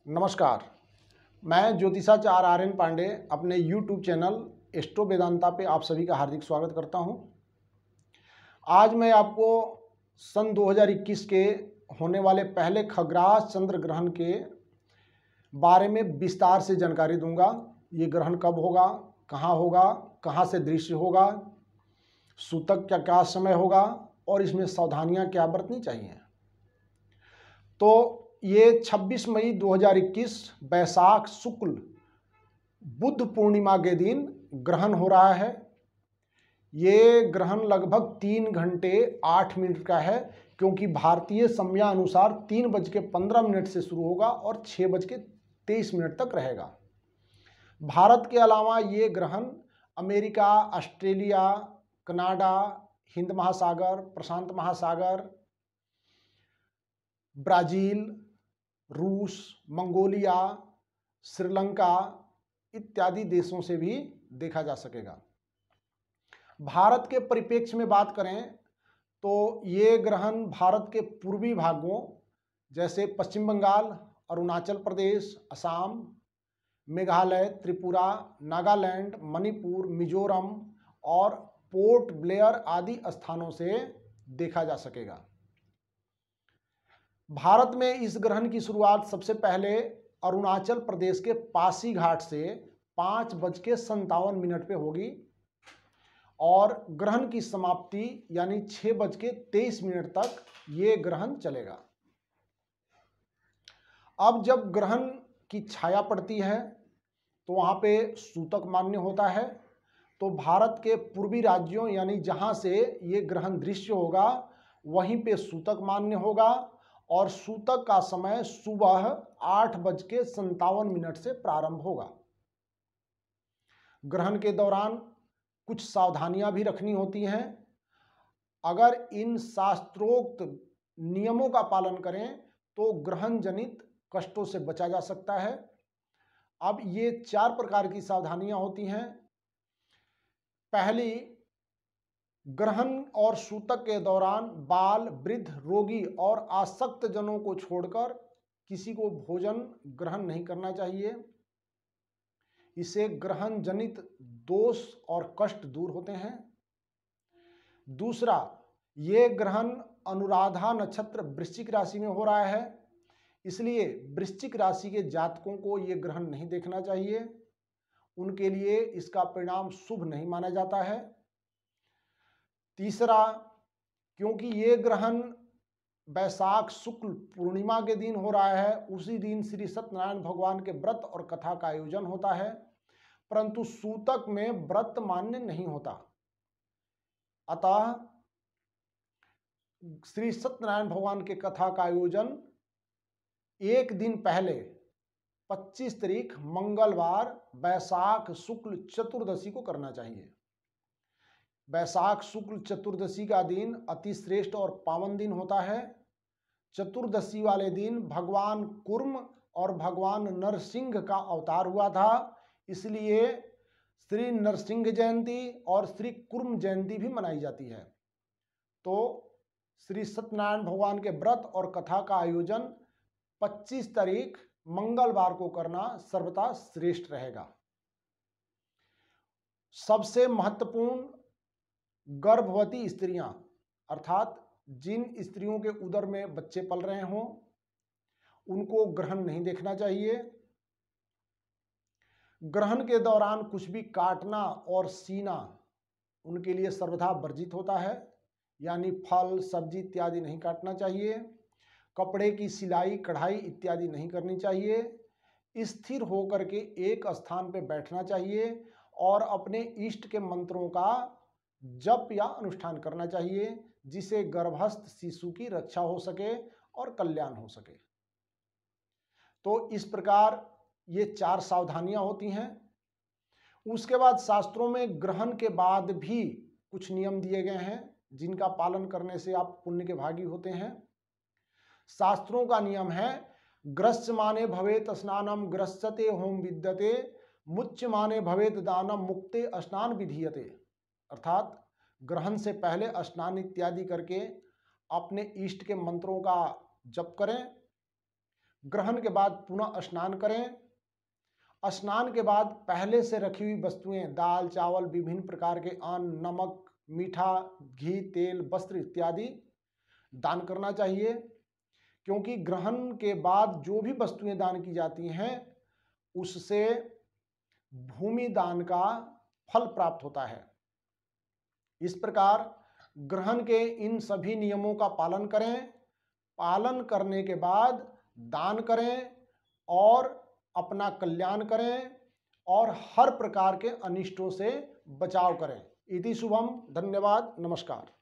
नमस्कार। मैं ज्योतिषाचार्य आर्यन पांडे अपने YouTube चैनल एस्ट्रो वेदांता पे आप सभी का हार्दिक स्वागत करता हूं। आज मैं आपको सन 2021 के होने वाले पहले खग्रास चंद्र ग्रहण के बारे में विस्तार से जानकारी दूंगा। ये ग्रहण कब होगा, कहाँ से दृश्य होगा, सूतक का क्या समय होगा और इसमें सावधानियां क्या बरतनी चाहिए। तो ये 26 मई 2021 बैसाख शुक्ल बुद्ध पूर्णिमा के दिन ग्रहण हो रहा है। ये ग्रहण लगभग 3 घंटे 8 मिनट का है, क्योंकि भारतीय समयानुसार 3:15 से शुरू होगा और 6:23 तक रहेगा। भारत के अलावा ये ग्रहण अमेरिका, ऑस्ट्रेलिया, कनाडा, हिंद महासागर, प्रशांत महासागर, ब्राज़ील, रूस, मंगोलिया, श्रीलंका इत्यादि देशों से भी देखा जा सकेगा। भारत के परिप्रेक्ष्य में बात करें तो ये ग्रहण भारत के पूर्वी भागों जैसे पश्चिम बंगाल, अरुणाचल प्रदेश, असम, मेघालय, त्रिपुरा, नागालैंड, मणिपुर, मिजोरम और पोर्ट ब्लेयर आदि स्थानों से देखा जा सकेगा। भारत में इस ग्रहण की शुरुआत सबसे पहले अरुणाचल प्रदेश के पासीघाट से 5:57 पे होगी और ग्रहण की समाप्ति यानी 6:23 तक ये ग्रहण चलेगा। अब जब ग्रहण की छाया पड़ती है तो वहाँ पे सूतक मान्य होता है। तो भारत के पूर्वी राज्यों यानी जहाँ से ये ग्रहण दृश्य होगा वहीं पे सूतक मान्य होगा और सूतक का समय सुबह 8:57 से प्रारंभ होगा। ग्रहण के दौरान कुछ सावधानियां भी रखनी होती हैं। अगर इन शास्त्रोक्त नियमों का पालन करें तो ग्रहण जनित कष्टों से बचा जा सकता है। अब ये 4 प्रकार की सावधानियां होती हैं। पहली, ग्रहण और सूतक के दौरान बाल, वृद्ध, रोगी और आसक्त जनों को छोड़कर किसी को भोजन ग्रहण नहीं करना चाहिए। इससे ग्रहण जनित दोष और कष्ट दूर होते हैं। दूसरा, ये ग्रहण अनुराधा नक्षत्र वृश्चिक राशि में हो रहा है, इसलिए वृश्चिक राशि के जातकों को ये ग्रहण नहीं देखना चाहिए। उनके लिए इसका परिणाम शुभ नहीं माना जाता है। तीसरा, क्योंकि ये ग्रहण बैसाख शुक्ल पूर्णिमा के दिन हो रहा है, उसी दिन श्री सत्यनारायण भगवान के व्रत और कथा का आयोजन होता है, परंतु सूतक में व्रत मान्य नहीं होता। अतः श्री सत्यनारायण भगवान के कथा का आयोजन एक दिन पहले 25 तारीख मंगलवार बैसाख शुक्ल चतुर्दशी को करना चाहिए। बैसाख शुक्ल चतुर्दशी का दिन अति श्रेष्ठ और पावन दिन होता है। चतुर्दशी वाले दिन भगवान कुर्म और भगवान नरसिंह का अवतार हुआ था, इसलिए श्री नरसिंह जयंती और श्री कुर्म जयंती भी मनाई जाती है। तो श्री सत्यनारायण भगवान के व्रत और कथा का आयोजन 25 तारीख मंगलवार को करना सर्वथा श्रेष्ठ रहेगा। सबसे महत्वपूर्ण, गर्भवती स्त्रियां अर्थात जिन स्त्रियों के उदर में बच्चे पल रहे हों उनको ग्रहण नहीं देखना चाहिए। ग्रहण के दौरान कुछ भी काटना और सीना उनके लिए सर्वथा वर्जित होता है, यानी फल, सब्जी इत्यादि नहीं काटना चाहिए। कपड़े की सिलाई, कढ़ाई इत्यादि नहीं करनी चाहिए। स्थिर होकर के एक स्थान पर बैठना चाहिए और अपने इष्ट के मंत्रों का जप या अनुष्ठान करना चाहिए, जिसे गर्भस्थ शिशु की रक्षा हो सके और कल्याण हो सके। तो इस प्रकार ये 4 सावधानियां होती हैं। उसके बाद शास्त्रों में ग्रहण के बाद भी कुछ नियम दिए गए हैं जिनका पालन करने से आप पुण्य के भागी होते हैं। शास्त्रों का नियम है, ग्रस्यमाने भवेत स्नानम ग्रस्यते होम विद्यते, मुच्यमाने भवेत दानम मुक्ते स्नान विधीयते। अर्थात ग्रहण से पहले स्नान इत्यादि करके अपने इष्ट के मंत्रों का जप करें, ग्रहण के बाद पुनः स्नान करें। स्नान के बाद पहले से रखी हुई वस्तुएं, दाल चावल, विभिन्न प्रकार के अन्न, नमक, मीठा, घी, तेल, वस्त्र इत्यादि दान करना चाहिए, क्योंकि ग्रहण के बाद जो भी वस्तुएं दान की जाती हैं उससे भूमि दान का फल प्राप्त होता है। इस प्रकार ग्रहण के इन सभी नियमों का पालन करें। पालन करने के बाद दान करें और अपना कल्याण करें और हर प्रकार के अनिष्टों से बचाव करें। इति शुभम। धन्यवाद। नमस्कार।